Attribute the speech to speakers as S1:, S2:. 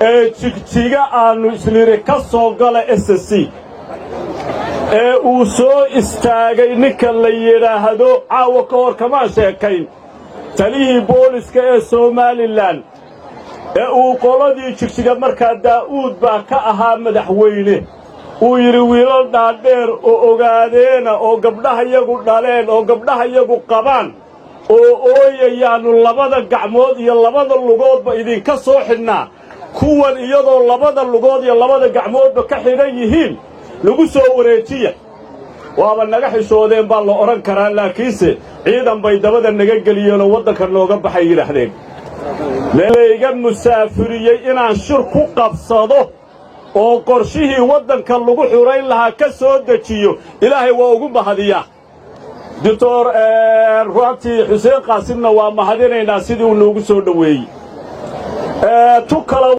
S1: jigjiga aanu isniri ka soo gala SSC uu soo istaagay ninka la yidhaahdo caawa ka hor kama sheekayn talihii booliska ee Somaliland uu qoladii jigjiga markaa Daa'uud baa ka ahaa madaxweyne uu yiri wiilal dhaadheer oo ogaadeena oo gabdhaha iyagu dhaleen oo gabdhaha iyagu qabaan oo ooyayaanu labada gacmood iyo labada lugoodba idinka soo xidhnaa kuwan iyadoo labada lugood iyo labada gacmoodba ka xidhan yihiin lagu soo wareejiya waaba naga xishoodeen baa la oran karaa laakiinse ciidan bay dabada naga geliyeen oo waddanka nooga baxay yiraahdeen leeyga musaafiriyay inaan shir ku qabsado oo qorshihii waddanka lagu xurayn lahaa ka soo dejiyo ilaahay waa ugu mahadiyaa دكتور رواتي حسين قاسمنا ومهدينينا سيدي ونوغو سو دhoweeyey